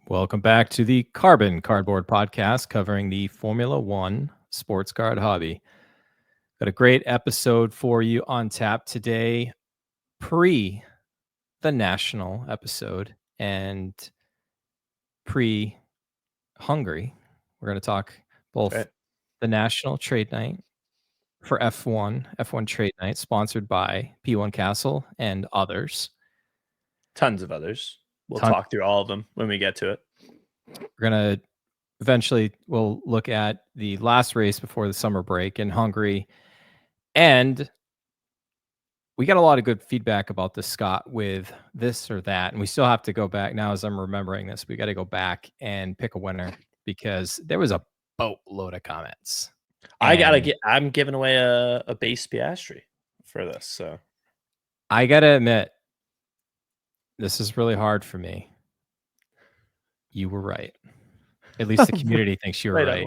Welcome back to the Carbon Cardboard Podcast covering the Formula One sports card hobby. Got a great episode for you on tap today. Prix, the national episode, and Prix Hungary. We're going to talk both the national trade night for F1 trade night, sponsored by P1 Castle and others. Tons of others. We'll talk through all of them when we get to it. We're going to we'll look at the last race before the summer break in Hungary. And we got a lot of good feedback about this, Scott, with this or that. And we still have to go back now as I'm remembering this. We got to go back and pick a winner because there was a boatload of comments. I'm giving away a base Piastri for this. So I got to admit, this is really hard for me. You were right. At least the community thinks you were right.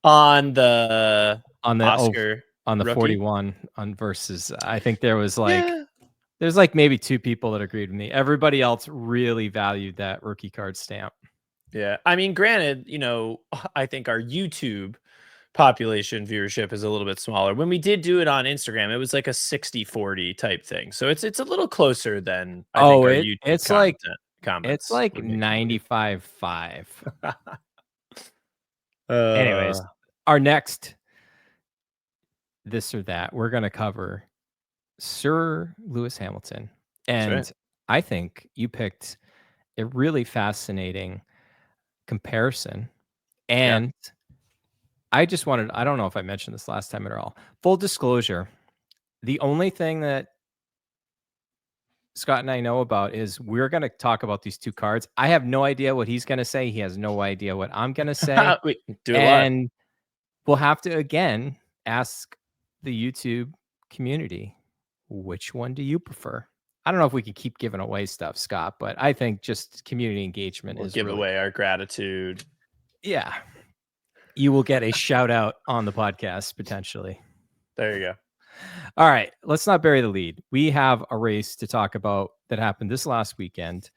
On the Oscar. On the rookie? 41 on versus, I think there was there's like maybe two people that agreed with me. Everybody else really valued that rookie card stamp. Yeah. I mean, granted, I think our YouTube population viewership is a little bit smaller. When we did do it on Instagram, it was like a 60-40 type thing. So it's a little closer than I think our YouTube comments. It's like 95-5. Anyways, our next this or that, we're going to cover Sir Lewis Hamilton. And I think you picked a really fascinating comparison. And I don't know if I mentioned this last time at all. Full disclosure, the only thing that Scott and I know about is we're going to talk about these two cards. I have no idea what he's going to say. He has no idea what I'm going to say. And we'll have to, again, ask the YouTube community, which one do you prefer? I don't know if we could keep giving away stuff, Scott, but I think just community engagement is give away our gratitude. Yeah. You will get a shout out on the podcast potentially. There you go. All right, let's not bury the lead. We have a race to talk about that happened this last weekend.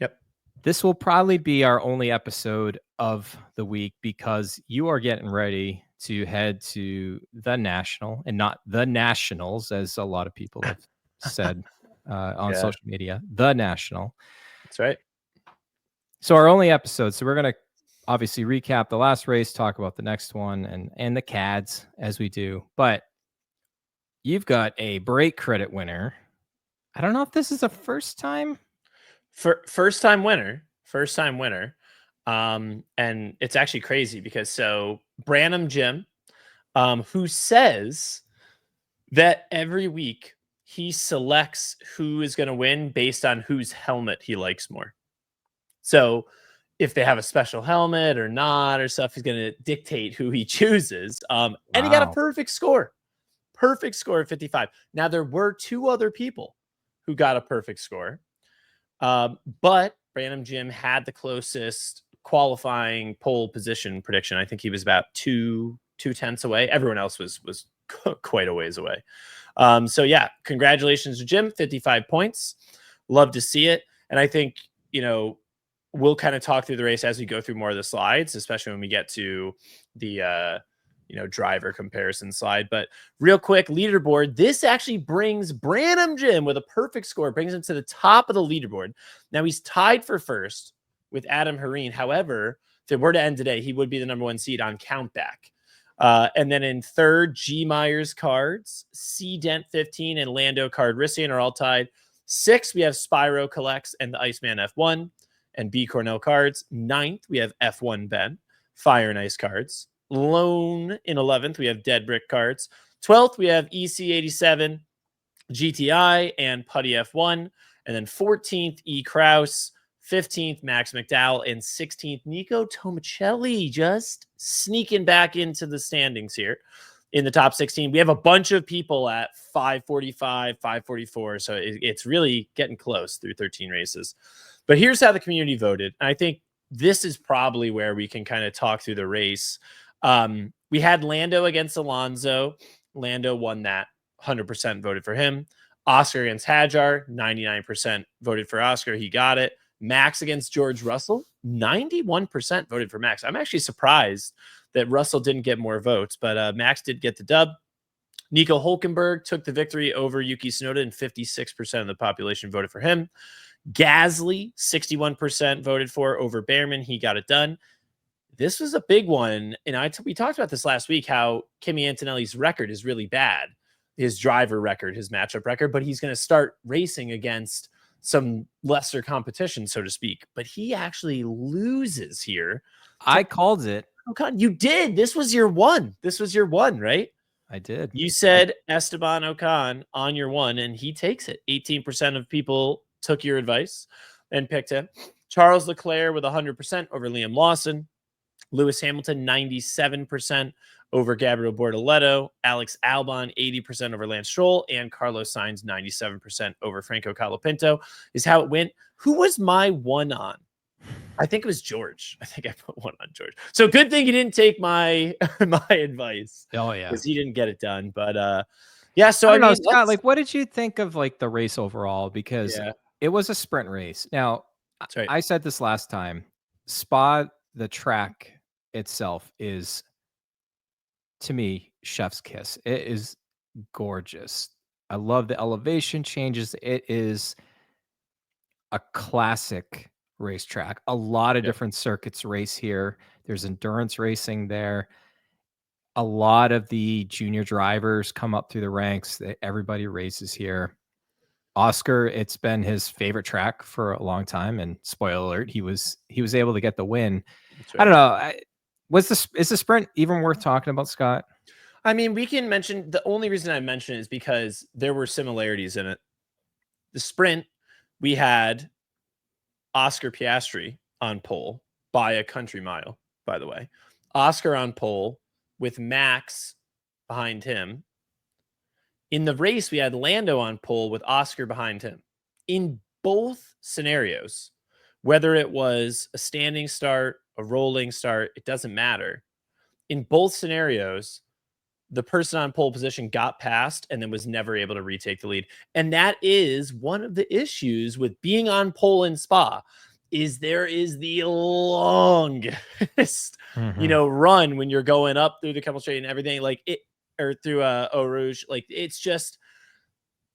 Yep. This will probably be our only episode of the week because you are getting ready to head to the National, and not the Nationals, as a lot of people have said on social media. The National. That's right. So our only episode. So we're going to obviously recap the last race, talk about the next one, and the CADs as we do. But you've got a break credit winner. I don't know if this is a first time winner. And it's actually crazy because Branham Jim, who says that every week he selects who is going to win based on whose helmet he likes more. So if they have a special helmet or not or stuff, he's going to dictate who he chooses. And he got a perfect score. Perfect score of 55. Now, there were two other people who got a perfect score. But Branham Jim had the closest qualifying pole position prediction. I think he was about 2/10 away. Everyone else was quite a ways away. So yeah, congratulations to Jim, 55 points. Love to see it. And I think, we'll kind of talk through the race as we go through more of the slides, especially when we get to the, driver comparison slide. But real quick, leaderboard. This actually brings Branham Jim with a perfect score, brings him to the top of the leaderboard. Now he's tied for first with Adam Hareen. However, if it were to end today, he would be the number one seed on countback. And then in third, G Myers Cards, C Dent 15, and Lando Card Rissian are all tied. Sixth, we have Spyro Collects and the Iceman F1 and B Cornell Cards. Ninth, we have F1 Ben, Fire and Ice Cards. Lone in 11th, we have Dead Brick Cards. 12th, we have EC87, GTI, and Putty F1. And then 14th, E Kraus. 15th, Max McDowell. And 16th, Nico Tomicelli, just sneaking back into the standings here in the top 16. We have a bunch of people at 545, 544. So it's really getting close through 13 races. But here's how the community voted. I think this is probably where we can kind of talk through the race. We had Lando against Alonso. Lando won that. 100% voted for him. Oscar against Hadjar, 99% voted for Oscar. He got it. Max against George Russell, 91% voted for Max. I'm actually surprised that Russell didn't get more votes, but Max did get the dub. Nico Hulkenberg took the victory over Yuki Tsunoda, and 56% of the population voted for him. Gasly, 61% voted for over Behrman. He got it done. This was a big one, and we talked about this last week, how Kimi Antonelli's record is really bad, his driver record, his matchup record, but he's going to start racing against some lesser competition, so to speak. But he actually loses here. I called it. Ocon, you did. This was your one. Right? I did. You said Esteban Ocon on your one, and he takes it. 18% of people took your advice and picked him. Charles Leclerc with 100% over Liam Lawson. Lewis Hamilton, 97% over Gabriel Bortoleto. Alex Albon, 80% over Lance Stroll. And Carlos Sainz, 97% over Franco Colapinto is how it went. Who was my one on? I think it was George. I think I put one on George. So good thing you didn't take my advice. Oh, yeah. Because he didn't get it done. But yeah, so I don't know, Scott, like, what did you think of like the race overall? Because it was a sprint race. Now, that's right. I said this last time. Spa, the track itself, is, to me, chef's kiss. It is gorgeous. I love the elevation changes. It is a classic racetrack. A lot of different circuits race here. There's endurance racing there. A lot of the junior drivers come up through the ranks. Everybody races here. Oscar, it's been his favorite track for a long time, and spoiler alert, he was able to get the win. Right. I don't know. Is the sprint even worth talking about, Scott? I mean, we can mention, the only reason I mention it is because there were similarities in it. The sprint, we had Oscar Piastri on pole by a country mile, by the way. Oscar on pole with Max behind him. In the race, we had Lando on pole with Oscar behind him. In both scenarios, whether it was a standing start, a rolling start, it doesn't matter. In both scenarios, the person on pole position got past and then was never able to retake the lead. And that is one of the issues with being on pole in Spa, is there is the longest, run when you're going up through the couple straight and everything, like it, or through Eau Rouge. Like, it's just,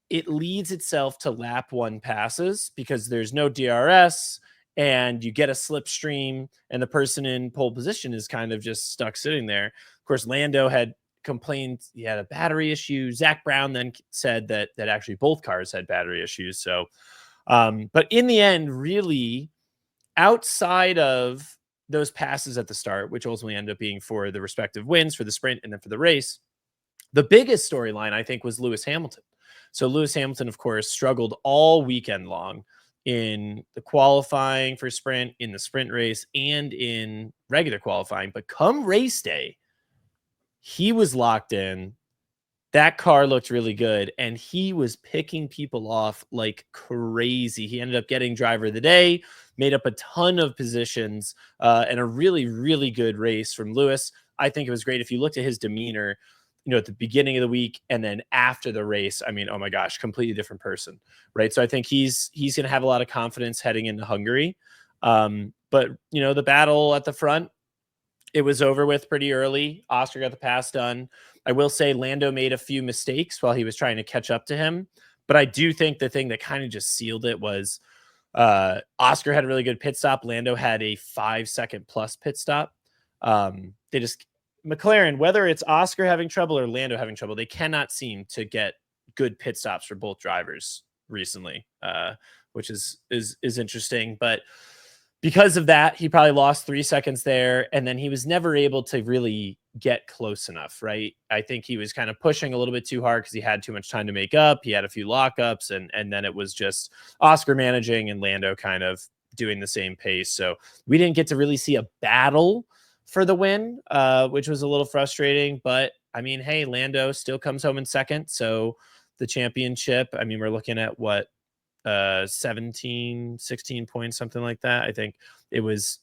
it leads itself to lap one passes because there's no DRS and you get a slipstream and the person in pole position is kind of just stuck sitting there. Of course, Lando had complained he had a battery issue. Zach Brown then said that actually both cars had battery issues. So, but in the end, really, outside of those passes at the start, which ultimately ended up being for the respective wins for the sprint and then for the race, the biggest storyline, I think, was Lewis Hamilton. So Lewis Hamilton, of course, struggled all weekend long in the qualifying for sprint, in the sprint race, and in regular qualifying. But come race day, he was locked in. That car looked really good, and he was picking people off like crazy. He ended up getting driver of the day, made up a ton of positions, and a really, really good race from Lewis. I think it was great. If you looked at his demeanor, at the beginning of the week and then after the race, I mean, oh my gosh, completely different person, right? So I think he's going to have a lot of confidence heading into Hungary. But the battle at the front, it was over with pretty early. Oscar got the pass done. I will say Lando made a few mistakes while he was trying to catch up to him. But I do think the thing that kind of just sealed it was Oscar had a really good pit stop. Lando had a 5-second plus pit stop. McLaren, whether it's Oscar having trouble or Lando having trouble, they cannot seem to get good pit stops for both drivers recently, which is interesting. But because of that, he probably lost 3 seconds there, and then he was never able to really get close enough, right? I think he was kind of pushing a little bit too hard because he had too much time to make up. He had a few lockups, and then it was just Oscar managing and Lando kind of doing the same pace. So we didn't get to really see a battle for the win, which was a little frustrating. But I mean, hey, Lando still comes home in second. So the championship, I mean, we're looking at what, 17, 16 points, something like that. I think it was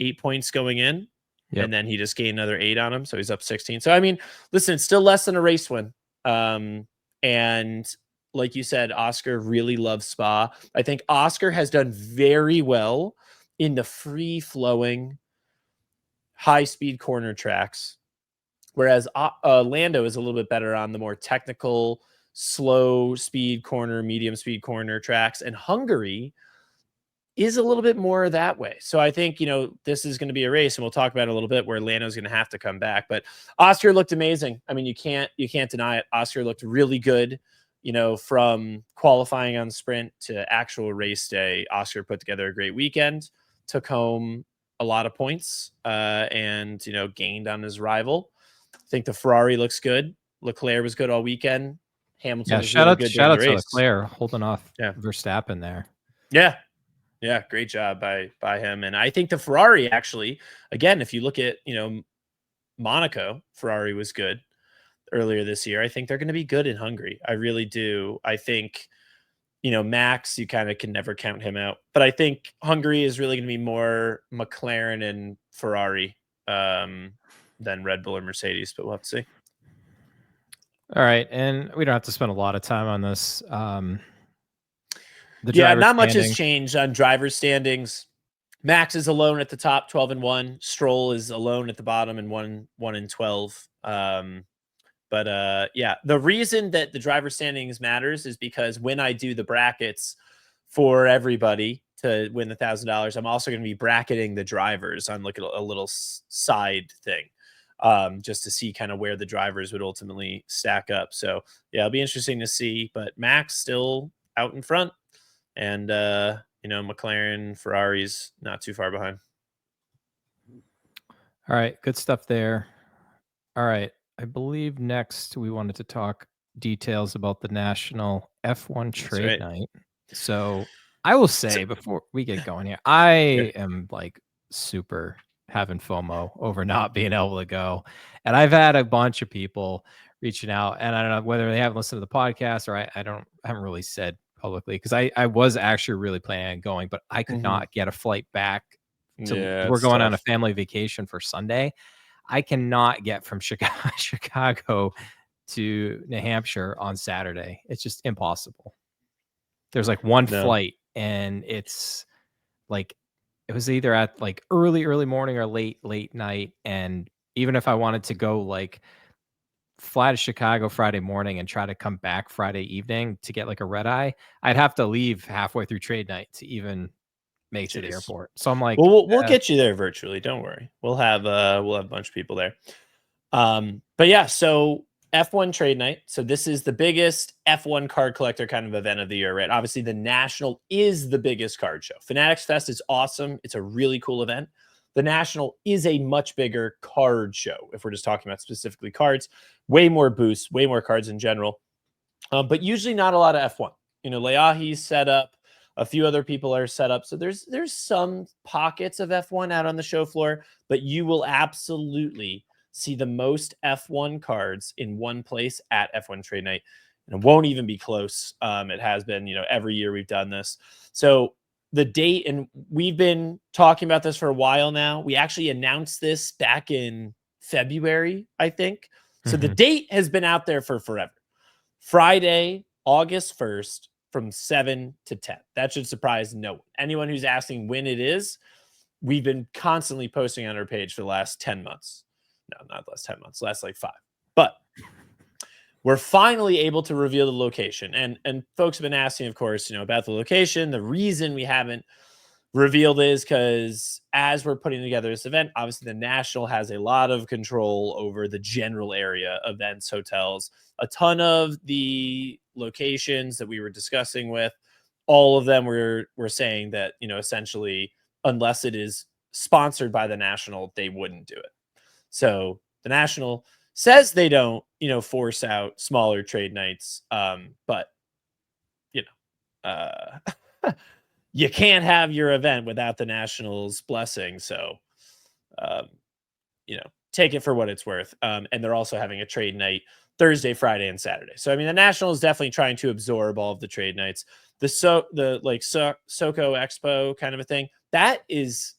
8 points going in. And then he just gained another 8 on him, so he's up 16. So I mean, listen, it's still less than a race win. And like you said, Oscar really loves Spa. I think Oscar has done very well in the free-flowing, high-speed corner tracks, whereas Lando is a little bit better on the more technical, slow speed corner, medium speed corner tracks, and Hungary is a little bit more that way. So I think, this is going to be a race, and we'll talk about it a little bit, where Lando's going to have to come back. But Oscar looked amazing. I mean, you can't deny it. Oscar looked really good, from qualifying on sprint to actual race day. Oscar put together a great weekend, took home a lot of points, and, gained on his rival. I think the Ferrari looks good. Leclerc was good all weekend. Hamilton was really good during the race. To Leclerc holding off Verstappen there. Yeah, great job by him. And I think the Ferrari actually, again, if you look at, Monaco, Ferrari was good earlier this year. I think they're going to be good in Hungary. I really do. I think, Max, you kind of can never count him out. But I think Hungary is really going to be more McLaren and Ferrari than Red Bull or Mercedes, but we'll have to see. All right. And we don't have to spend a lot of time on this. Not much has changed on driver standings. Max is alone at the top, 12-1. Stroll is alone at the bottom and 1-12. The reason that the driver standings matters is because when I do the brackets for everybody to win the $1,000, I'm also going to be bracketing the drivers on a little side thing, just to see kind of where the drivers would ultimately stack up. So yeah, it'll be interesting to see. But Max still out in front. And, McLaren, Ferrari's not too far behind. All right. Good stuff there. All right. I believe next we wanted to talk details about the National F1 Trade Night. So I will say before we get going here, I am like super having FOMO over not being able to go. And I've had a bunch of people reaching out, and I don't know whether they haven't listened to the podcast or I haven't really said publicly, because I was actually really planning on going, but I could not get a flight back. We're going on a family vacation for Sunday. I cannot get from Chicago to New Hampshire on Saturday. It's just impossible. There's like one flight, and it's like, it was either at like early morning or late night. And even if I wanted to go like fly to Chicago Friday morning and try to come back Friday evening to get like a red eye, I'd have to leave halfway through trade night to even make to the airport. So I'm like, well, we'll get you there virtually. Don't worry. We'll have a bunch of people there. But yeah, so F1 trade night. So this is the biggest F1 card collector kind of event of the year, right? Obviously the National is the biggest card show. Fanatics Fest is awesome. It's a really cool event. The National is a much bigger card show. If we're just talking about specifically cards, way more booths, way more cards in general. But usually not a lot of F1. Leahy's set up. A few other people are set up. So there's some pockets of F1 out on the show floor, but you will absolutely see the most F1 cards in one place at F1 Trade Night. And it won't even be close. It has been, every year we've done this. So the date, and we've been talking about this for a while now. We actually announced this back in February, I think. So the date has been out there for forever. Friday, August 1st, from 7 to 10. That should surprise no one. Anyone who's asking when it is, we've been constantly posting on our page for the last 10 months. No, not the last 10 months, last like 5. But we're finally able to reveal the location. And folks have been asking, of course, about the location. The reason we haven't revealed is because as we're putting together this event, obviously the National has a lot of control over the general area, events, hotels, a ton of the locations that we were discussing with. All of them were saying that, essentially, unless it is sponsored by the National, they wouldn't do it. So the National says they don't, force out smaller trade nights. But, you can't have your event without the National's blessing. So, take it for what it's worth. And they're also having a trade night Thursday, Friday, and Saturday. So, I mean, the National is definitely trying to absorb all of the trade nights. The SoCo Expo kind of a thing, that is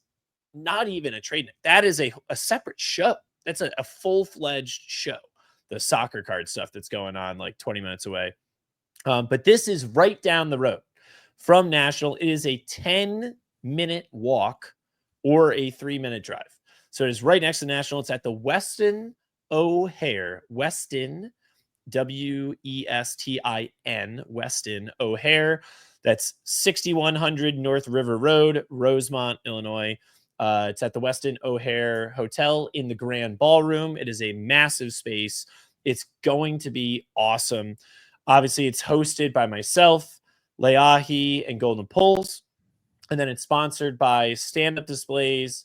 not even a trade night. That is a separate show. That's a full-fledged show. The soccer card stuff that's going on like 20 minutes away. But this is right down the road from National. It is a 10-minute walk or a 3-minute drive. So it is right next to National. It's at the Westin O'Hare. Westin, Westin, Westin O'Hare. That's 6100 North River Road, Rosemont, Illinois. It's at the Westin O'Hare Hotel in the Grand Ballroom. It is a massive space. It's going to be awesome. Obviously, it's hosted by myself, Leahi, and Golden Pulls. And then it's sponsored by Stand Up Displays,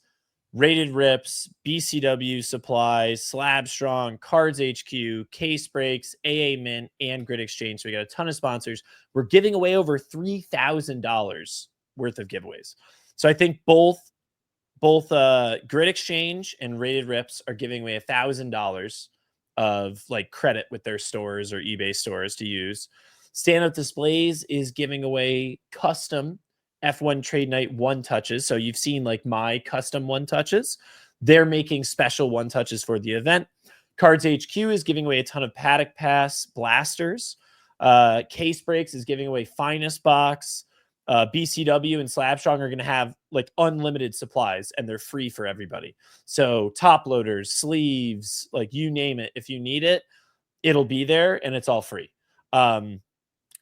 Rated Rips, BCW Supplies, Slab Strong, Cards HQ, Case Breaks, AA Mint, and Grid Exchange. So we got a ton of sponsors. We're giving away over $3,000 worth of giveaways. So I think both Grid Exchange and Rated Rips are giving away $1,000 of like credit with their stores or eBay stores to use. Stand Up Displays is giving away custom F1 Trade Night one touches. So you've seen like my custom one touches. They're making special one touches for the event. Cards HQ is giving away a ton of Paddock Pass blasters. Case Breaks is giving away Finest Box. BCW and Slabstrong are going to have like unlimited supplies, and they're free for everybody. So top loaders, sleeves, like you name it. If you need it, it'll be there, and it's all free. AA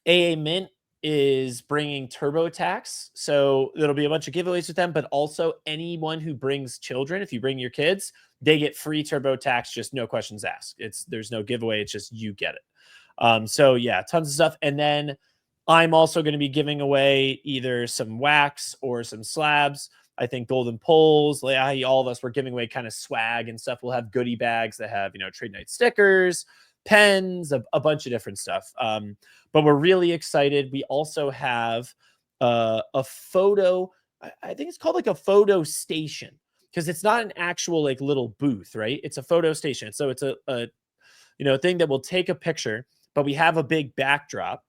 Mint is bringing TurboTax. So there'll be a bunch of giveaways with them, but also anyone who brings children, if you bring your kids, they get free TurboTax, just no questions asked. There's no giveaway. It's just you get it. So yeah, tons of stuff. And then I'm also going to be giving away either some wax or some slabs. I think Golden Pulls, all of us, we're giving away kind of swag and stuff. We'll have goodie bags that have, Trade Night stickers, pens, a bunch of different stuff. But we're really excited. We also have a photo. I think it's called like a photo station, because it's not an actual like little booth, right? It's a photo station. So it's a thing that will take a picture, but we have a big backdrop.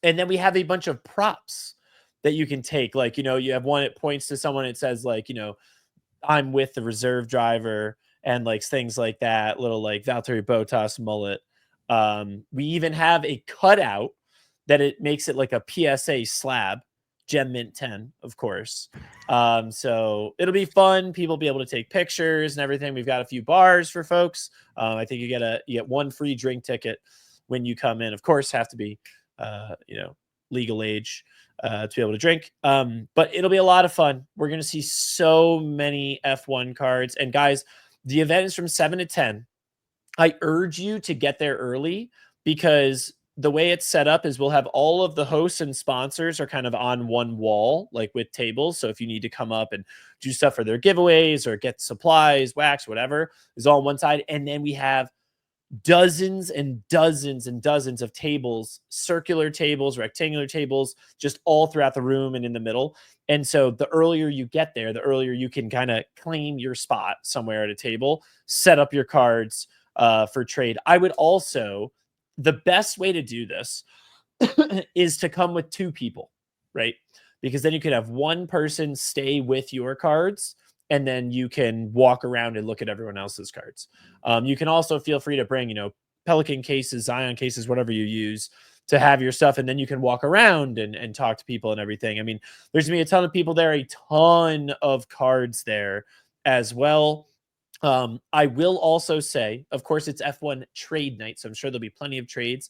And then we have a bunch of props that you can take. Like, you have one, it points to someone, it says like, I'm with the reserve driver, and like things like that, little like Valtteri Bottas mullet. We even have a cutout that it makes it like a PSA slab, Gem Mint 10, of course. So it'll be fun. People will be able to take pictures and everything. We've got a few bars for folks. I think you get one free drink ticket when you come in. Of course, have to be legal age to be able to drink. But it'll be a lot of fun. We're going to see so many F1 cards. And guys, the event is from 7 to 10. I urge you to get there early, because the way it's set up is we'll have all of the hosts and sponsors are kind of on one wall, like with tables. So if you need to come up and do stuff for their giveaways or get supplies, wax, whatever, is all on one side. And then we have dozens and dozens and dozens of tables, circular tables, rectangular tables, just all throughout the room and in the middle. And so the earlier you get there, the earlier you can kind of claim your spot somewhere at a table, set up your cards for trade. I would also, the best way to do this is to come with two people, right? Because then you could have one person stay with your cards, and then you can walk around and look at everyone else's cards. You can also feel free to bring, Pelican cases, Zion cases, whatever you use to have your stuff. And then you can walk around and talk to people and everything. I mean, there's going to be a ton of people there, a ton of cards there as well. I will also say, of course, it's F1 trade night, so I'm sure there'll be plenty of trades.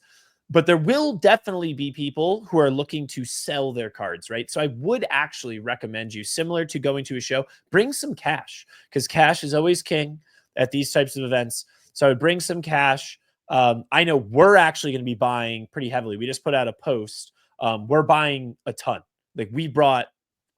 But there will definitely be people who are looking to sell their cards, right? So I would actually recommend you, similar to going to a show, bring some cash, because cash is always king at these types of events. So I would bring some cash. I know we're actually going to be buying pretty heavily. We just put out a post. We're buying a ton. Like, we brought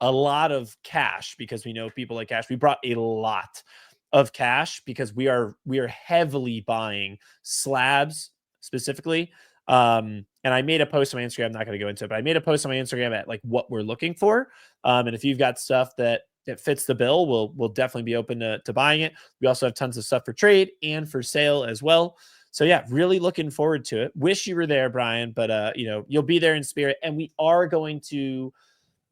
a lot of cash because we know people like cash. We brought a lot of cash because we are heavily buying slabs specifically. And I made a post on my Instagram. I'm not going to go into it, but I made a post on my Instagram at like what we're looking for. And if you've got stuff that fits the bill, we'll definitely be open to buying it. We also have tons of stuff for trade and for sale as well. So yeah, really looking forward to it. Wish you were there, Brian, but you'll be there in spirit. And we are going to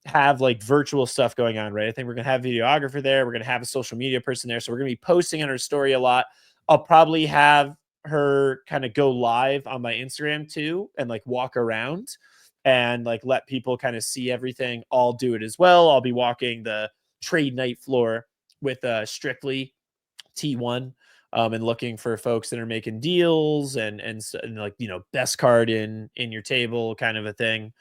have like virtual stuff going on, right? I think we're going to have a videographer there. We're going to have a social media person there. So we're going to be posting on her story a lot. I'll probably have her kind of go live on my Instagram too and like walk around and like let people kind of see everything. I'll do it as well. I'll be walking the trade night floor with Strictly T1 and looking for folks that are making deals and like, you know, best card in your table kind of a thing.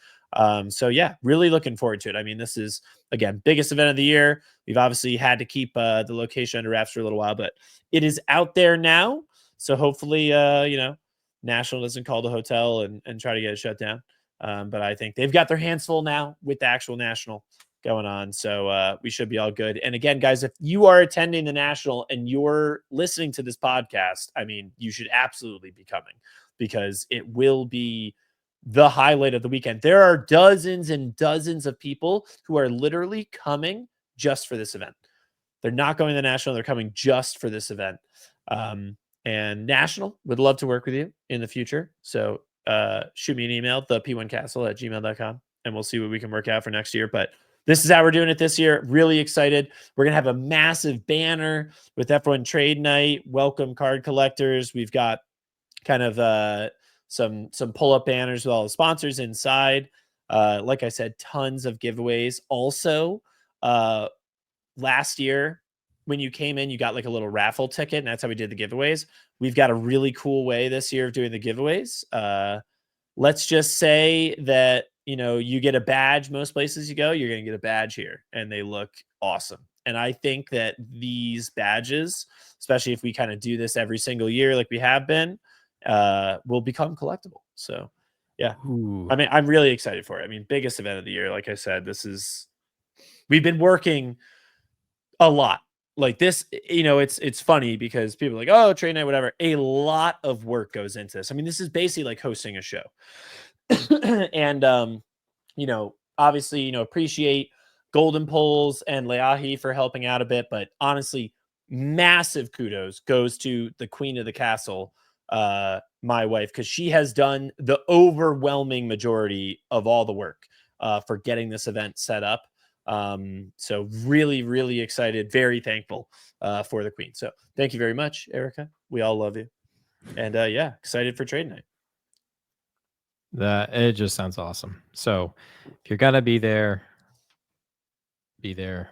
So yeah, really looking forward to it. I mean, this is again biggest event of the year. We've obviously had to keep the location under wraps for a little while, but it is out there now. So hopefully, you know, National doesn't call the hotel and try to get it shut down. But I think they've got their hands full now with the actual National going on. So we should be all good. And again, guys, if you are attending the National and you're listening to this podcast, I mean, you should absolutely be coming because it will be the highlight of the weekend. There are dozens and dozens of people who are literally coming just for this event. They're not going to the National. They're coming just for this event. And National would love to work with you in the future. So shoot me an email, thep1castle@gmail.com, and we'll see what we can work out for next year. But this is how we're doing it this year. Really excited. We're going to have a massive banner with F1 Trade Night. Welcome card collectors. We've got kind of some pull-up banners with all the sponsors inside. Like I said, tons of giveaways. Also, last year when you came in, you got like a little raffle ticket, and that's how we did the giveaways. We've got a really cool way this year of doing the giveaways. Let's just say that, you know, you get a badge most places you go, you're going to get a badge here, and they look awesome. And I think that these badges, especially if we kind of do this every single year like we have been, will become collectible. So yeah, Ooh. I mean, I'm really excited for it. I mean, biggest event of the year. Like I said, we've been working a lot like this. You know, it's funny because people are like, oh, trade night, whatever. A lot of work goes into this. I mean, this is basically like hosting a show. And you know, obviously, you know, appreciate Golden Poles and Leahi for helping out a bit, but honestly, massive kudos goes to the queen of the castle, my wife, because she has done the overwhelming majority of all the work for getting this event set up. So really, really excited, very thankful for the queen. So thank you very much, Erica. We all love you. And yeah, excited for trade night. It just sounds awesome. So if you're gonna be there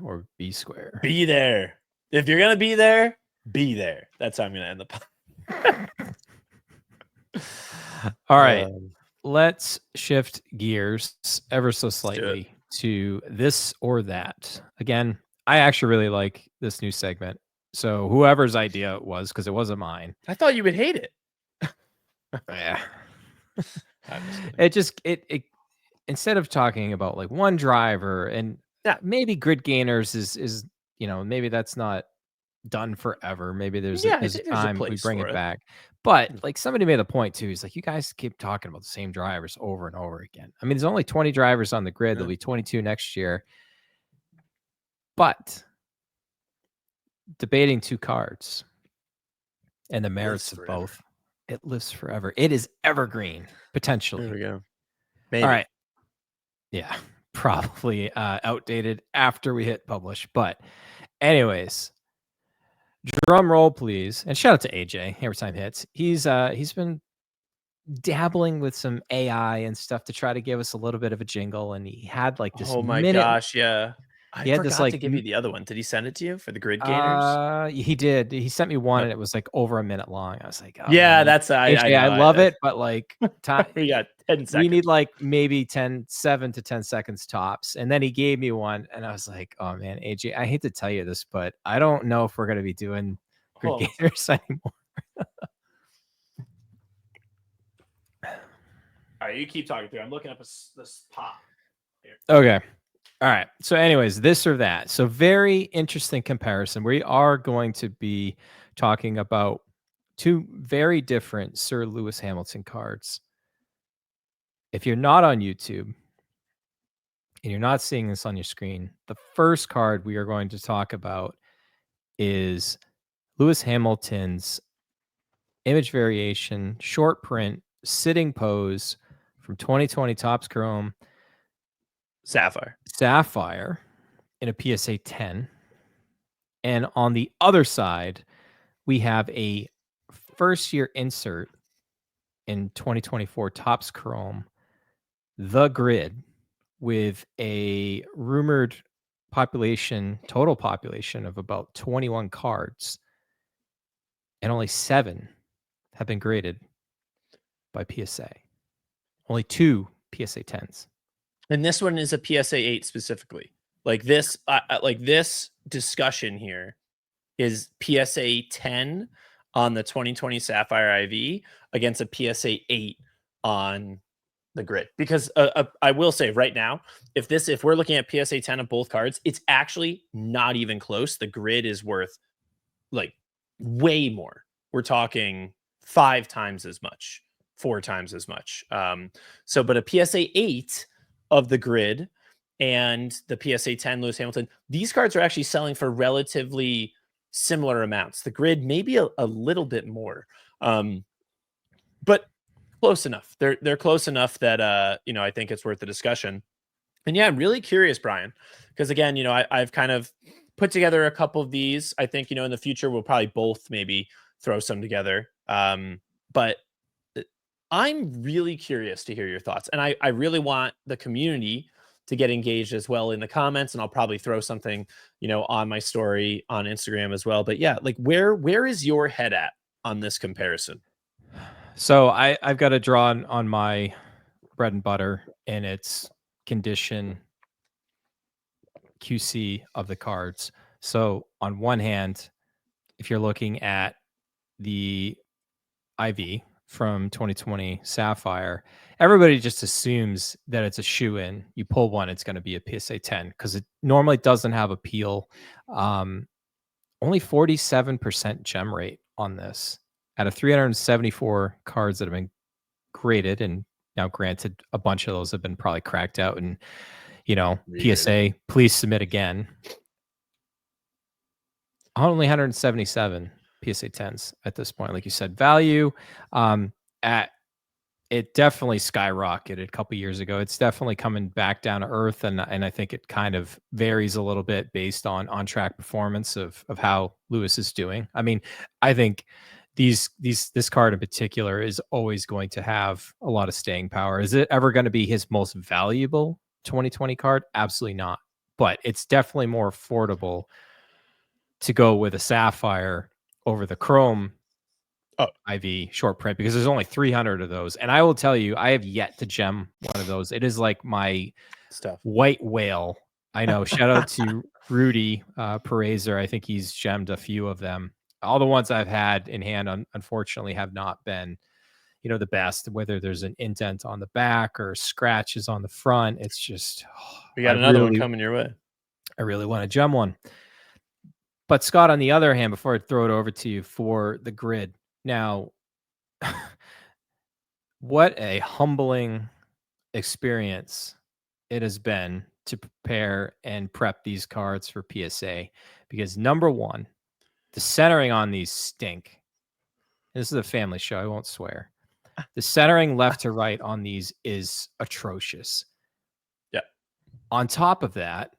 or be square. Be there. If you're gonna be there, be there. That's how I'm gonna end the podcast. All right. Let's shift gears ever so slightly to this or that. Again, I actually really like this new segment. So whoever's idea it was, because it wasn't mine. I thought you would hate it. Yeah. It instead of talking about like one driver and maybe grid gainers is you know, maybe that's not done forever. Maybe there's a time we bring it back. But like somebody made the point too. He's like, you guys keep talking about the same drivers over and over again. I mean, there's only 20 drivers on the grid. There'll be 22 next year. But debating two cards and the merits of both, it lives forever. It is evergreen, potentially. There we go. Maybe. All right. Yeah, probably outdated after we hit publish. But anyways, drum roll, please. And shout out to AJ every time hits. He's been dabbling with some AI and stuff to try to give us a little bit of a jingle. And he had like this gosh, yeah. He had this like to give you the other one. Did he send it to you for the grid gainers? He did. He sent me one, and it was like over a minute long. I was like, oh, yeah, man. that's I love it, but like time, we got 10 seconds. We need like maybe 7 to 10 seconds tops. And then he gave me one, and I was like, oh man, AJ, I hate to tell you this, but I don't know if we're gonna be doing grid gainers anymore. All right, you keep talking through. I'm looking up this pop here. Okay. All right. So anyways, this or that. So very interesting comparison. We are going to be talking about two very different Sir Lewis Hamilton cards. If you're not on YouTube and you're not seeing this on your screen, the first card we are going to talk about is Lewis Hamilton's image variation, short print, sitting pose from 2020 Topps Chrome. Sapphire. in a PSA 10. And on the other side, we have a first year insert in 2024 Topps Chrome, the grid, with a rumored total population of about 21 cards, and only 7 have been graded by PSA. Only 2 PSA 10s. And this one is a PSA 8 specifically. Like this discussion here is PSA 10 on the 2020 Sapphire IV against a PSA 8 on the grid. Because I will say right now, if we're looking at PSA 10 of both cards, it's actually not even close. The grid is worth like way more. We're talking 5 times as much, 4 times as much. But a PSA 8 of the grid and the PSA 10 Lewis Hamilton, these cards are actually selling for relatively similar amounts. The grid maybe a little bit more, but close enough. They're close enough that I think it's worth the discussion. And yeah, I'm really curious, Brian, because again, I've kind of put together a couple of these. I think in the future we'll probably both maybe throw some together. But I'm really curious to hear your thoughts, and I really want the community to get engaged as well in the comments, and I'll probably throw something on my story on Instagram as well. But yeah, like where is your head at on this comparison? So I've got to draw on my bread and butter and its condition QC of the cards. So on one hand, if you're looking at the IV from 2020 Sapphire, everybody just assumes that it's a shoe-in. You pull one, it's going to be a PSA 10 because it normally doesn't have appeal. Only 47% gem rate on this out of 374 cards that have been graded. And now, granted, a bunch of those have been probably cracked out and, PSA, please submit again. Only 177 PSA 10s at this point. Like you said, value it definitely skyrocketed a couple years ago. It's definitely coming back down to earth, and I think it kind of varies a little bit based on track performance of how Lewis is doing. I mean, I think this card in particular is always going to have a lot of staying power. Is it ever going to be his most valuable 2020 card? Absolutely not. But it's definitely more affordable to go with a Sapphire over the Chrome IV short print because there's only 300 of those. And I will tell you, I have yet to gem one of those. It is like my stuff. White whale. I know. Shout out to Rudy Parazer. I think he's gemmed a few of them. All the ones I've had in hand, unfortunately, have not been, the best. Whether there's an indent on the back or scratches on the front, it's just. We got another one coming your way. I really want to gem one. But Scott, on the other hand, before I throw it over to you for the grid, now, what a humbling experience it has been to prepare and prep these cards for PSA because number one, the centering on these stink. This is a family show. I won't swear. The centering left to right on these is atrocious. Yeah. On top of that,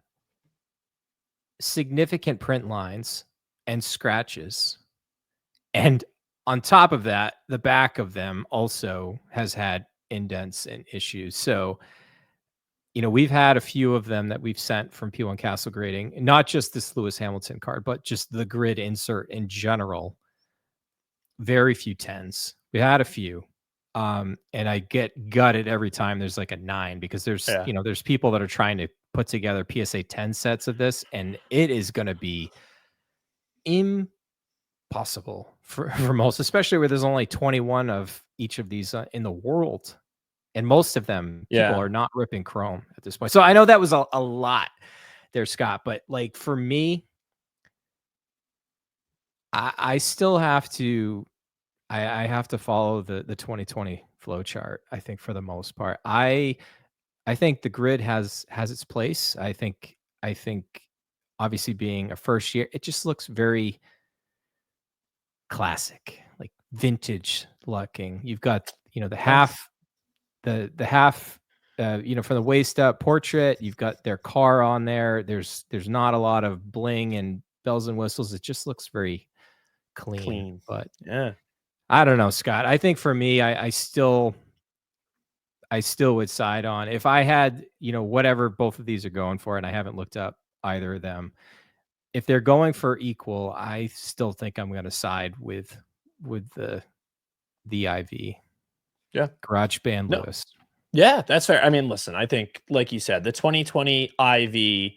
significant print lines and scratches. And on top of that, the back of them also has had indents and issues. So, we've had a few of them that we've sent from P1 Castle Grading, not just this Lewis Hamilton card, but just the grid insert in general. Very few 10s. We had a few. And I get gutted every time there's like a 9 because there's, there's people that are trying to put together PSA 10 sets of this, and it is going to be impossible for most, especially where there's only 21 of each of these in the world. And most of them, people are not ripping Chrome at this point. So I know that was a lot there, Scott. But like for me, I still have to, I have to follow the 2020 flow chart. I think for the most part, I think the grid has its place. I think obviously being a first year, it just looks very classic, like vintage looking. You've got the half from the waist up portrait, you've got their car on there. There's not a lot of bling and bells and whistles. It just looks very clean. But Yeah. I don't know, Scott. I think for me, I still would side on if I had, whatever both of these are going for, and I haven't looked up either of them. If they're going for equal, I still think I'm going to side with the IV. Yeah. GarageBand No. Lewis. Yeah, that's fair. I mean, listen, I think, like you said, the 2020 IV,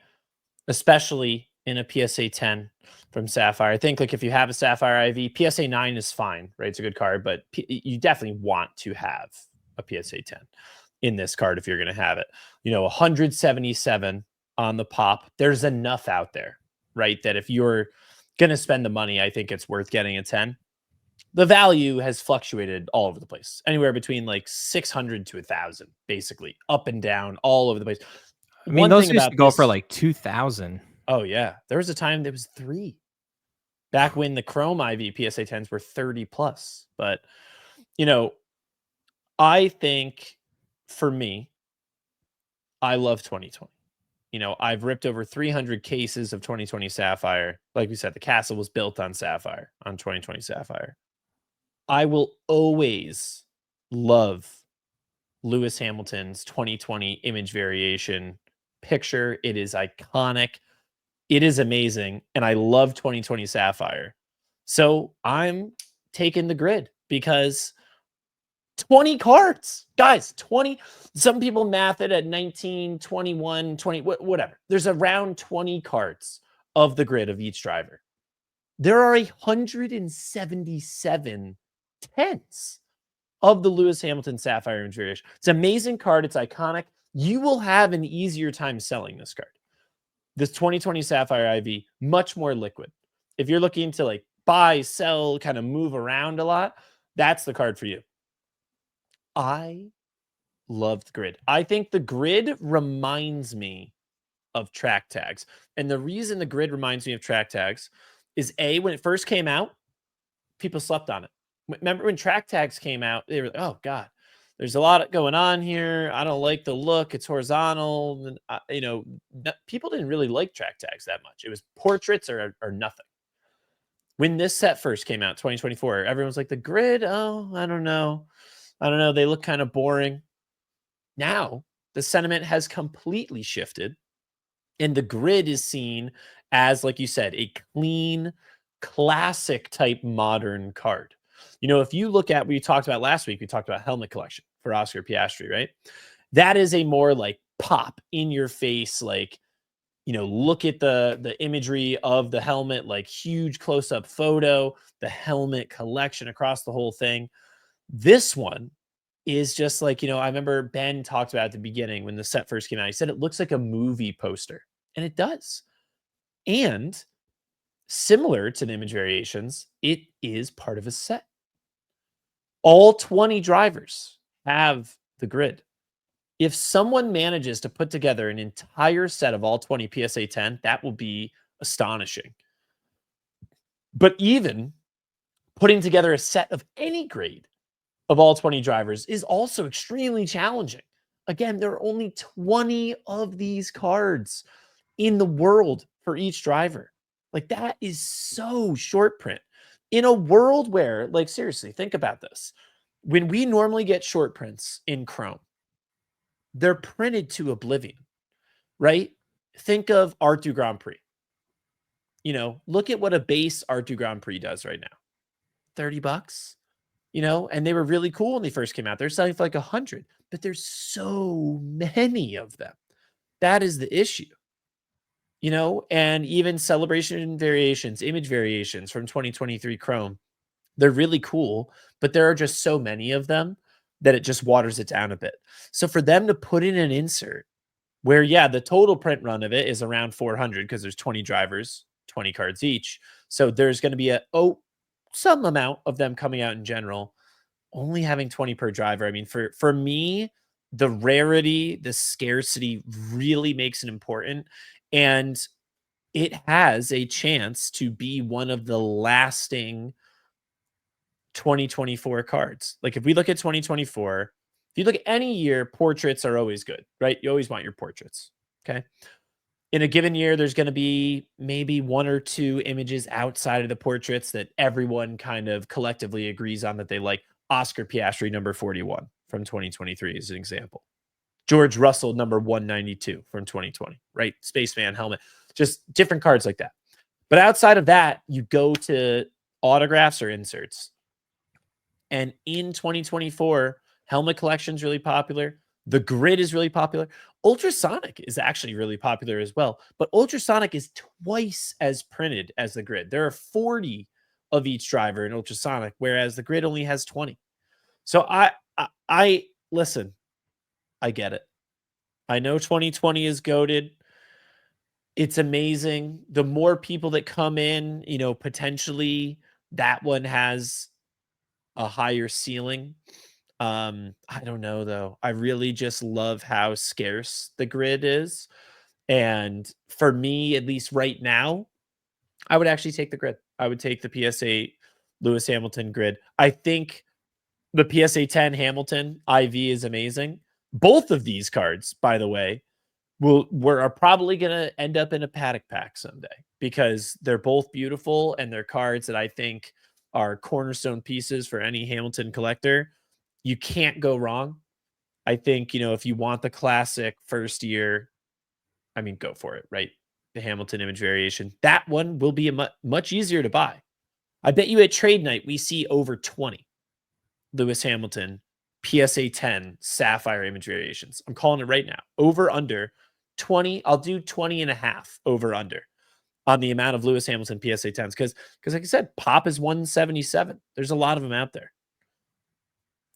especially in a PSA 10 from Sapphire, I think like if you have a Sapphire IV, PSA 9 is fine, right? It's a good card, but you definitely want to have a PSA 10 in this card if you're going to have it. 177 on the pop. There's enough out there, right? That if you're going to spend the money, I think it's worth getting a 10. The value has fluctuated all over the place, anywhere between like 600 to 1,000, basically up and down all over the place. I mean, One those thing used about to go for this, like 2,000. oh yeah, there was a time there was 3 back when the Chrome IV PSA 10s were 30 plus. But I think for me, I love 2020. I've ripped over 300 cases of 2020 Sapphire. Like we said, the castle was built on Sapphire, on 2020 Sapphire. I will always love Lewis Hamilton's 2020 image variation picture. It is iconic. It is amazing. And I love 2020 Sapphire. So I'm taking the grid because 20 cards, guys, 20. Some people math it at 19, 21, 20, whatever. There's around 20 cards of the grid of each driver. There are 177 tens of the Lewis Hamilton Sapphire image variation. It's an amazing card. It's iconic. You will have an easier time selling this card. This 2020 Sapphire IV, much more liquid. If you're looking to like buy, sell, kind of move around a lot, that's the card for you. I love the grid. I think the grid reminds me of track tags. And the reason the grid reminds me of track tags is when it first came out, people slept on it. Remember when track tags came out, they were like, oh God, there's a lot going on here. I don't like the look. It's horizontal. And, people didn't really like track tags that much. It was portraits or nothing. When this set first came out, 2024, everyone's like, the grid, oh, I don't know. They look kind of boring. Now, the sentiment has completely shifted. And the grid is seen as, like you said, a clean, classic type modern card. If you look at what we talked about last week, we talked about helmet collection for Oscar Piastri, right? That is a more like pop in your face, like, look at the imagery of the helmet, like huge close-up photo, the helmet collection across the whole thing. This one is just like, I remember Ben talked about at the beginning when the set first came out. He said it looks like a movie poster, and it does. And similar to the image variations, it is part of a set. All 20 drivers have the grid. If someone manages to put together an entire set of all 20 PSA 10, that will be astonishing. But even putting together a set of any grade of all 20 drivers is also extremely challenging. Again, there are only 20 of these cards in the world for each driver. Like, that is so short print. In a world where, like, seriously, think about this. When we normally get short prints in Chrome, they're printed to oblivion, right? Think of Art du Grand Prix. Look at what a base Art du Grand Prix does right now. $30. And they were really cool when they first came out. They're selling for like 100, but there's so many of them. That is the issue. And even celebration variations, image variations from 2023 Chrome, they're really cool, but there are just so many of them that it just waters it down a bit. So for them to put in an insert where, yeah, the total print run of it is around 400 because there's 20 drivers, 20 cards each. So there's going to be some amount of them coming out in general, only having 20 per driver. I mean, for me, the rarity, the scarcity really makes it important. And it has a chance to be one of the lasting 2024 cards. Like, if we look at 2024, If you look at any year, portraits are always good, right? You always want your portraits. Okay. In a given year, there's going to be maybe 1 or 2 images outside of the portraits that everyone kind of collectively agrees on that they like. Oscar Piastri, number 41 from 2023 is an example. George Russell, number 192 from 2020, right? Spaceman helmet, just different cards like that. But outside of that, you go to autographs or inserts. And in 2024, helmet collection is really popular. The grid is really popular. Ultrasonic is actually really popular as well. But Ultrasonic is twice as printed as the grid. There are 40 of each driver in Ultrasonic, whereas the grid only has 20. So I listen, I get it. I know 2020 is goated. It's amazing. The more people that come in, potentially that one has a higher ceiling. I don't know though. I really just love how scarce the grid is. And for me, at least right now, I would actually take the grid. I would take the PSA Lewis Hamilton grid. I think the PSA 10 Hamilton IV is amazing. Both of these cards, by the way, are probably going to end up in a paddock pack someday because they're both beautiful and they're cards that I think are cornerstone pieces for any Hamilton collector. You can't go wrong. I think, if you want the classic first year, I mean, go for it, right? The Hamilton image variation. That one will be much easier to buy. I bet you at trade night, we see over 20 Lewis Hamilton PSA 10 Sapphire image variations. I'm calling it right now. Over, under 20. I'll do 20 and a half over, under on the amount of Lewis Hamilton PSA 10s. Because like I said, pop is 177. There's a lot of them out there.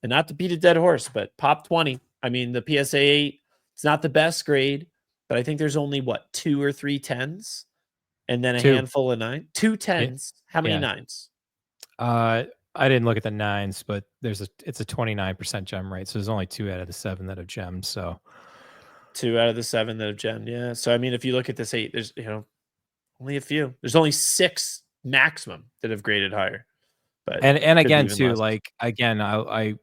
And not to beat a dead horse, but pop 20. I mean, the PSA 8, it's not the best grade, but I think there's only 2 or 3 10s and then a 2. handful of 9. 2 Yeah. 10s. How many Yeah. 9s? I didn't look at the 9s, but it's a 29% gem rate. So there's only 2 out of the 7 that have gems. So 2 out of the 7 that have gemmed. Yeah. So I mean, if you look at this 8, there's only a few. There's only 6 maximum that have graded higher. But and could be again even too, less. like again, I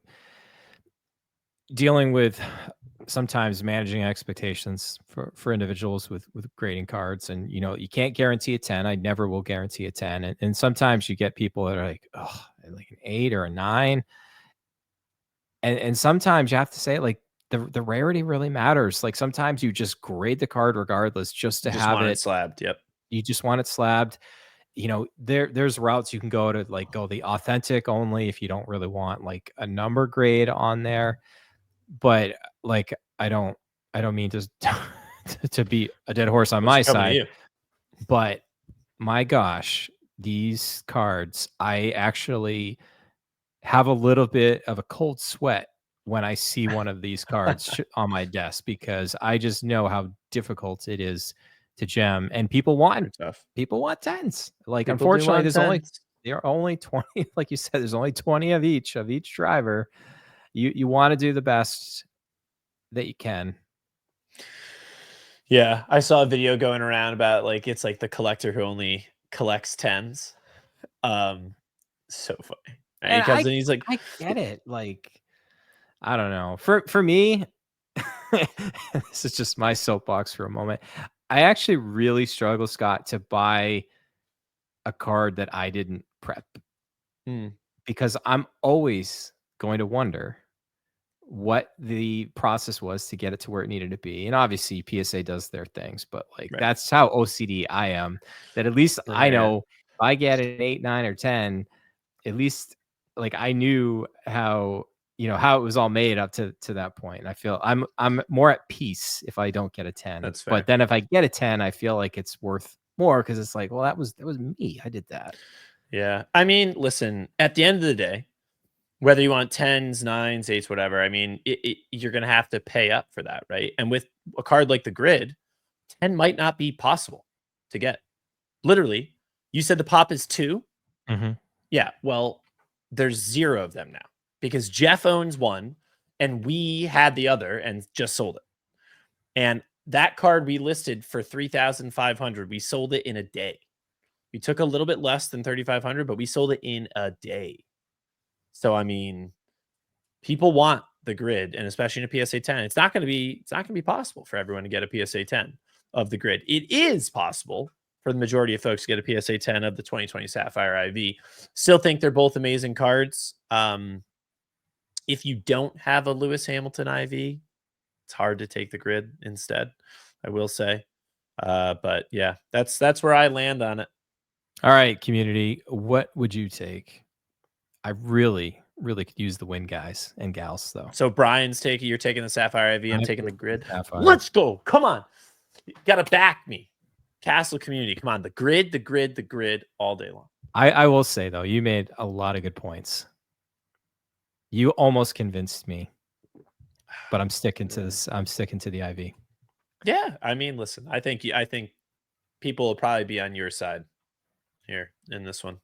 dealing with sometimes managing expectations for individuals with grading cards, and you can't guarantee a 10. I never will guarantee a 10, and sometimes you get people that are like, oh, like an 8 or a 9, and sometimes you have to say, like, the rarity really matters. Like, sometimes you just grade the card regardless just to Just have want it it. slabbed. Yep. You just want it slabbed. There's routes you can go to, like, go the authentic only if you don't really want like a number grade on there. But like, I don't mean to to be a dead horse on What's my coming to side, you? but my gosh, these cards, I actually have a little bit of a cold sweat when I see one of these cards on my desk, because I just know how difficult it is to gem, and people Super want tough. 10s. Like, People do unfortunately, want 10s. there are only 20, like you said, there's only 20 of each driver. You want to do the best that you can. Yeah, I saw a video going around about it's like the collector who only collects 10s. So funny. And he And comes in, he's like, I get it. Like, I don't know. For me, this is just my soapbox for a moment. I actually really struggle, Scott, to buy a card that I didn't prep, hmm, because I'm always going to wonder what the process was to get it to where it needed to be. And obviously PSA does their things, but like, right. that's how OCD I am, that at least I Yeah. know if I get an 8, 9, or 10, at least, like, I knew how, how it was all made up to that point. And I feel I'm more at peace if I don't get a 10. That's But fair. then if I get a 10, I feel like it's worth more, because it's like, well, that was me. I did that. Yeah. I mean, listen, at the end of the day, whether you want 10s, 9s, 8s, whatever, I mean, you're going to have to pay up for that, right? And with a card like the grid, 10 might not be possible to get. Literally, you said the pop is 2. Mhm. Yeah, well, there's 0 of them now because Jeff owns one and we had the other and just sold it. And that card we listed for 3,500. We sold it in a day. We took a little bit less than 3,500, but we sold it in a day. So I mean, people want the grid, and especially in a PSA 10, it's not going to be possible for everyone to get a PSA 10 of the grid. It is possible for the majority of folks to get a PSA 10 of the 2020 Sapphire IV. Still think they're both amazing cards. If you don't have a Lewis Hamilton IV, it's hard to take the grid instead, I will say. But yeah, that's where I land on it. All right, community, what would you take? I really could use the win, guys and gals, though. So Brian's you're taking the Sapphire IV, I'm taking the grid. Sapphire. Let's go. Come on. You gotta back me. Castle community. Come on. The grid all day long. I will say, though, you made a lot of good points. You almost convinced me, but I'm sticking to this. I'm sticking to the IV. Yeah. I mean, listen, I think people will probably be on your side here in this one.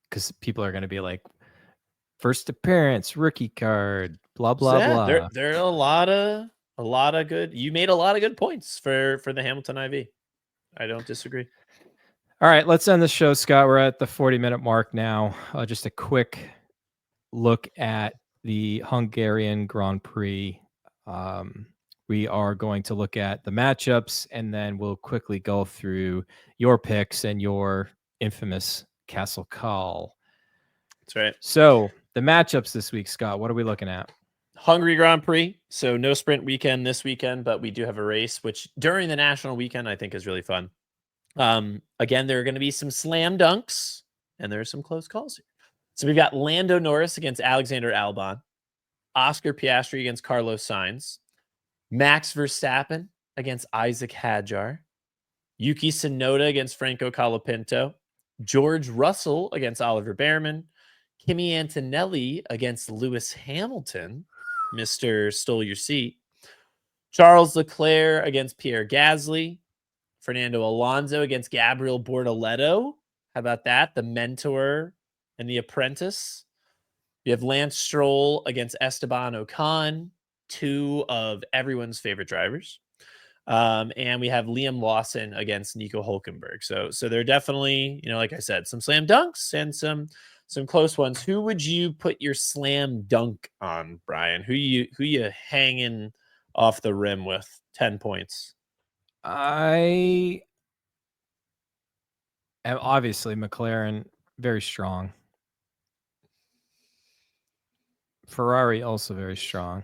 Because people are going to be like, first appearance, rookie card, blah, blah, So, yeah, blah. there are a lot of good. You made a lot of good points for the Hamilton IV. I don't disagree. All right, let's end the show, Scott. We're at the 40-minute mark now. Just a quick look at the Hungarian Grand Prix. We are going to look at the matchups, and then we'll quickly go through your picks and your infamous Castle Call. That's right. So the matchups this week, Scott, what are we looking at? Hungary Grand Prix. So no sprint weekend this weekend, but we do have a race, which during the national weekend, I think is really fun. Again, there are going to be some slam dunks, and there are some close calls here. So we've got Lando Norris against Alexander Albon, Oscar Piastri against Carlos Sainz, Max Verstappen against Isaac Hadjar, Yuki Tsunoda against Franco Colapinto, George Russell against Oliver Behrman, Kimi Antonelli against Lewis Hamilton, Mr. Stole Your Seat, Charles Leclerc against Pierre Gasly, Fernando Alonso against Gabriel Bortoleto. How about that? The mentor and the apprentice. We have Lance Stroll against Esteban Ocon, two of everyone's favorite drivers. And we have Liam Lawson against Nico Hulkenberg. So they're definitely, like I said, some slam dunks and some close ones. Who would you put your slam dunk on, Brian? Who you hanging off the rim with 10 points? I am obviously McLaren, very strong. Ferrari also very strong.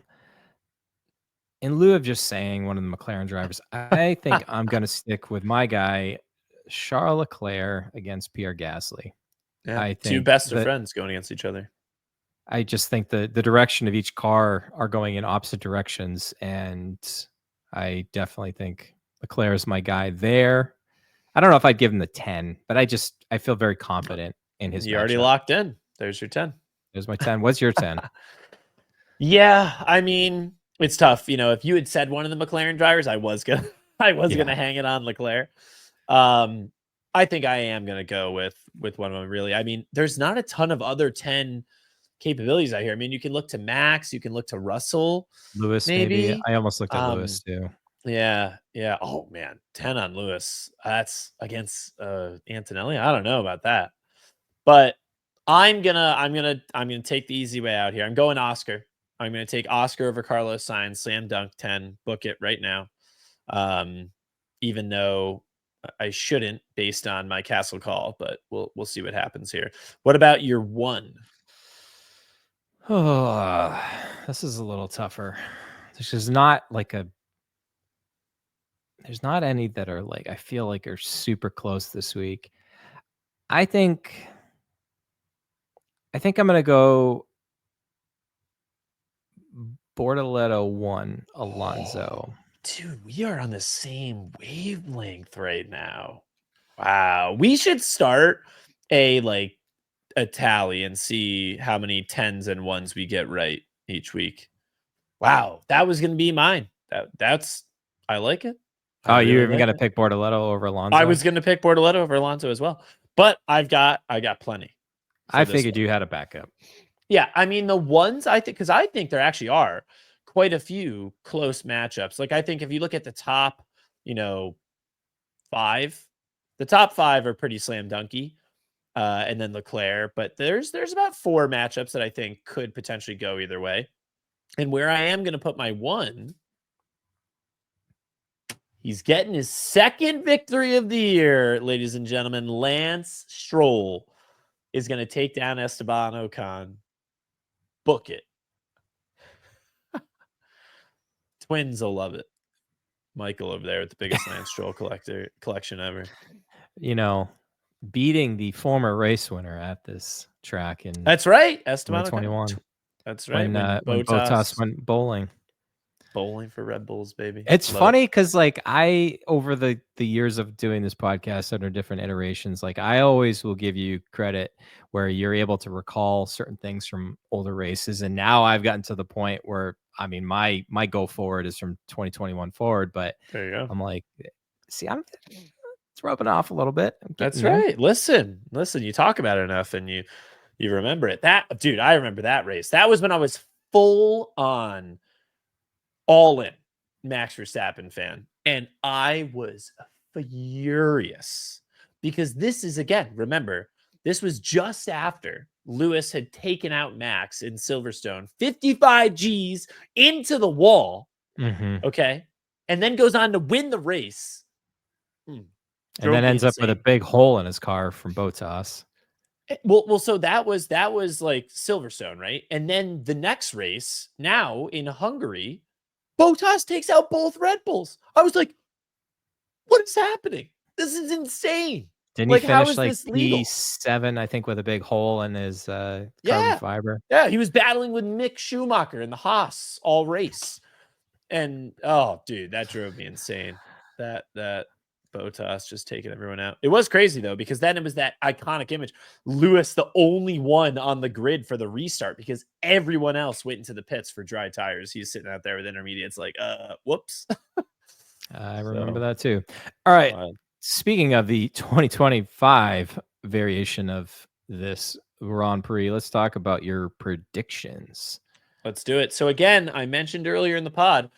In lieu of just saying one of the McLaren drivers, I think I'm going to stick with my guy, Charles Leclerc against Pierre Gasly. Yeah, I think two best of friends going against each other. I just think the direction of each car are going in opposite directions, and I definitely think Leclerc is my guy there. I don't know if I'd give him the 10, but I feel very confident in his. You already locked in. There's your 10. There's my 10. What's your 10? Yeah, I mean, it's tough. If you had said one of the McLaren drivers, I was gonna hang it on Leclerc. I think I am gonna go with one of them. Really, I mean, there's not a ton of other 10 capabilities out here. I mean, you can look to Max, you can look to Russell, Lewis, maybe. I almost looked at Lewis too. Yeah. Oh man, 10 on Lewis. That's against Antonelli. I don't know about that, but I'm gonna take the easy way out here. I'm going Oscar. I'm going to take Oscar over Carlos Sainz, slam dunk 10, book it right now. Even though I shouldn't based on my Castle Call, but we'll see what happens here. What about your 1? Oh, this is a little tougher. There's not any that are I feel like are super close this week. I think I'm going to go Bortoleto 1, Alonso. Dude, we are on the same wavelength right now. Wow. We should start a tally and see how many 10s and 1s we get right each week. Wow. That was going to be mine. I like it. You're even going to pick Bortoleto over Alonso? I was going to pick Bortoleto over Alonso as well, but I got plenty. I figured you had a backup. Yeah, I mean the ones because I think there actually are quite a few close matchups. I think if you look at the top, 5, the top 5 are pretty slam dunky, and then Leclerc. But there's about 4 matchups that I think could potentially go either way. And where I am going to put my 1, he's getting his 2nd victory of the year, ladies and gentlemen. Lance Stroll is going to take down Esteban Ocon. Book it. Twins will love it. Michael over there with the biggest Lance Stroll collection ever. You know, beating the former race winner at this track in That's right, Esteban 2021. Ocon. That's right. When Bottas went bowling For Red Bulls, baby. It's Love funny because, like, I over the years of doing this podcast under different iterations, like, I always will give you credit where you're able to recall certain things from older races, and now I've gotten to the point where, I mean, my go forward is from 2021 forward, but There you go. I'm like, see, it's rubbing off a little bit. That's right. Listen, you talk about it enough and you remember it. That, dude, I remember that race. That was when I was full on all in Max Verstappen fan. And I was furious because this is, again, remember, this was just after Lewis had taken out Max in Silverstone, 55 Gs into the wall. Okay. And then goes on to win the race. And then ends up with a big hole in his car from Bottas. Well, so that was like Silverstone, right? And then the next race, now in Hungary, Bottas takes out both Red Bulls. I was like, what is happening? This is insane. Didn't he finish like P7, I think, with a big hole in his carbon fiber? Yeah, he was battling with Mick Schumacher in the Haas all race. And, oh, dude, that drove me insane. That Bottas just taking everyone out. It was crazy, though, because then it was that iconic image. Lewis, the only one on the grid for the restart because everyone else went into the pits for dry tires. He's sitting out there with intermediates like, whoops. I remember that, too. All right. Speaking of the 2025 variation of this Grand Prix, let's talk about your predictions. Let's do it. So, again, I mentioned earlier in the pod,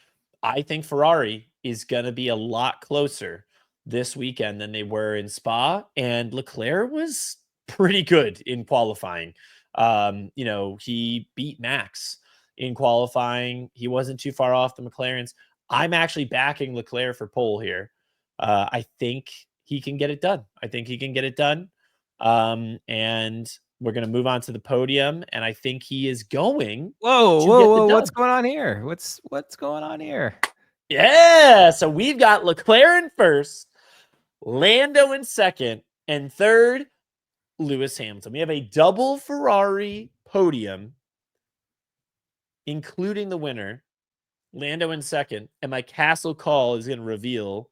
I think Ferrari is going to be a lot closer this weekend than they were in Spa, and Leclerc was pretty good in qualifying. He beat Max in qualifying. He wasn't too far off the McLarens. I'm actually backing Leclerc for pole here. I think he can get it done. And we're going to move on to the podium, and I think he is going. Whoa! What's going on here? What's going on here? Yeah, so we've got Leclerc in first, Lando in second, and third, Lewis Hamilton. We have a double Ferrari podium, including the winner, Lando in second, and my castle call is going to reveal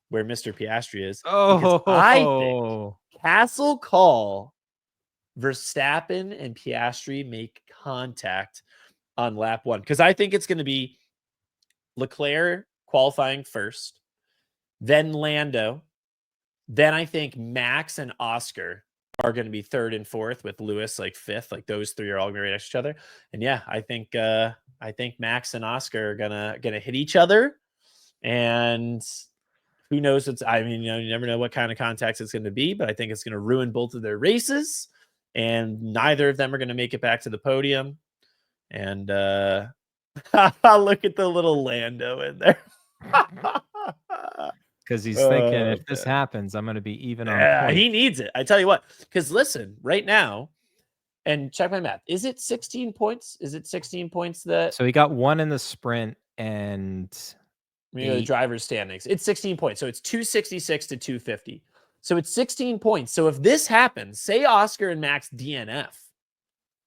where Mr. Piastri is. Because I think castle call, Verstappen and Piastri make contact on lap 1. Because I think it's going to be Leclerc qualifying first, then Lando, then I think Max and Oscar are going to be third and fourth, with Lewis like fifth. Like those three are all going to be next to each other. And yeah, I think Max and Oscar are gonna hit each other. And who knows? You never know what kind of contacts it's going to be, but I think it's going to ruin both of their races, and neither of them are going to make it back to the podium. And look at the little Lando in there. Because he's thinking, if this happens, I'm going to be even on point. He needs it. I tell you what, because listen, right now, and check my math. Is it 16 points? That? So he got 1 in the sprint and the driver's standings. It's 16 points. So it's 266 to 250. So it's 16 points. So if this happens, say Oscar and Max DNF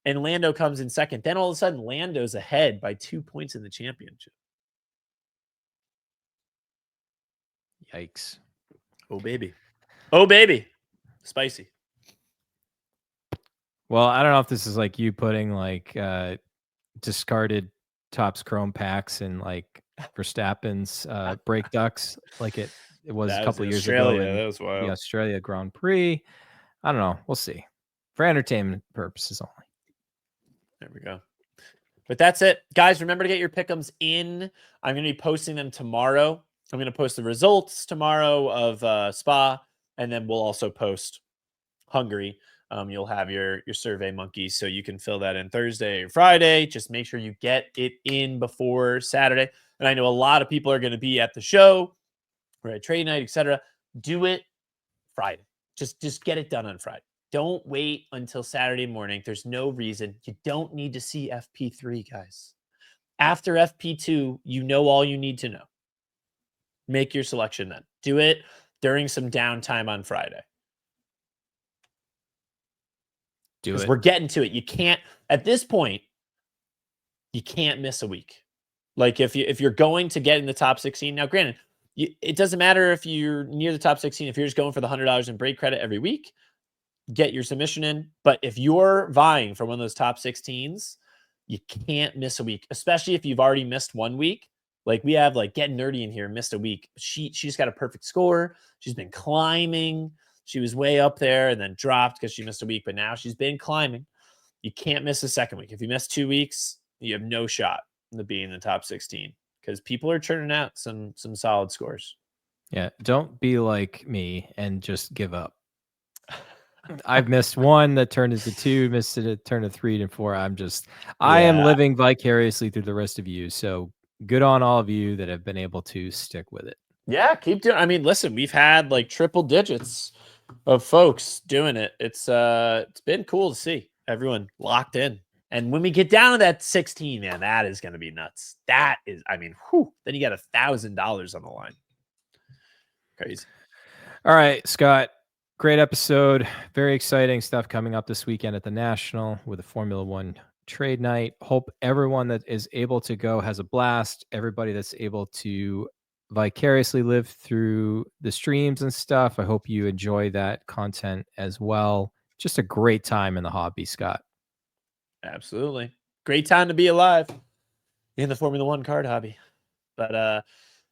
and Lando comes in second, then all of a sudden Lando's ahead by 2 points in the championship. Yikes. Oh, baby. Spicy. Well, I don't know if this is like you putting like discarded Topps Chrome packs in like Verstappen's brake ducts like it was a couple years ago in that was wild. The Australia Grand Prix. I don't know. We'll see. For entertainment purposes only. There we go. But that's it. Guys, remember to get your pick'ems in. I'm going to be posting them tomorrow. I'm going to post the results tomorrow of Spa, and then we'll also post Hungary. You'll have your Survey Monkey, so you can fill that in Thursday or Friday. Just make sure you get it in before Saturday. And I know a lot of people are going to be at the show or at trade night, etc. Do it Friday. Just get it done on Friday. Don't wait until Saturday morning. There's no reason. You don't need to see FP3, guys. After FP2, you know all you need to know. Make your selection then. Do it during some downtime on Friday. Do Because it. we're getting to it. You can't, at this point, you can't miss a week. Like if you're going to get in the top 16, now granted, it doesn't matter if you're near the top 16. If you're just going for the $100 in break credit every week, get your submission in. But if you're vying for one of those top 16s, you can't miss a week, especially if you've already missed 1 week. Like we have like Get Nerdy in here, missed a week. She just got a perfect score. She's been climbing. She was way up there and then dropped because she missed a week, but now she's been climbing. You can't miss a second week. If you miss 2 weeks, you have no shot to be in the top 16 because people are churning out some solid scores. Yeah, don't be like me and just give up. I've missed one that turned into 2, missed it, it turned to 3 and 4. I am living vicariously through the rest of you. So good on all of you that have been able to stick with it. Yeah, keep doing. I mean, listen, we've had like triple digits of folks doing it. It's been cool to see everyone locked in. And when we get down to that 16, man, that is going to be nuts. That is, I mean, then you got $1,000 on the line. Crazy. All right, Scott. Great episode. Very exciting stuff coming up this weekend at the National with the Formula One trade night. Hope everyone that is able to go has a blast. Everybody that's able to vicariously live through the streams and stuff, I hope you enjoy that content as well. Just a great time in the hobby, Scott. Absolutely. Great time to be alive in the Formula One card hobby. But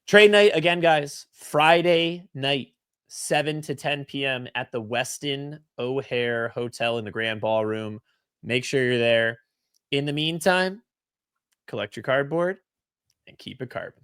trade night again, guys, Friday night, 7 to 10 p.m. at the Westin O'Hare Hotel in the Grand Ballroom. Make sure you're there. In the meantime, collect your cardboard and keep it carbon.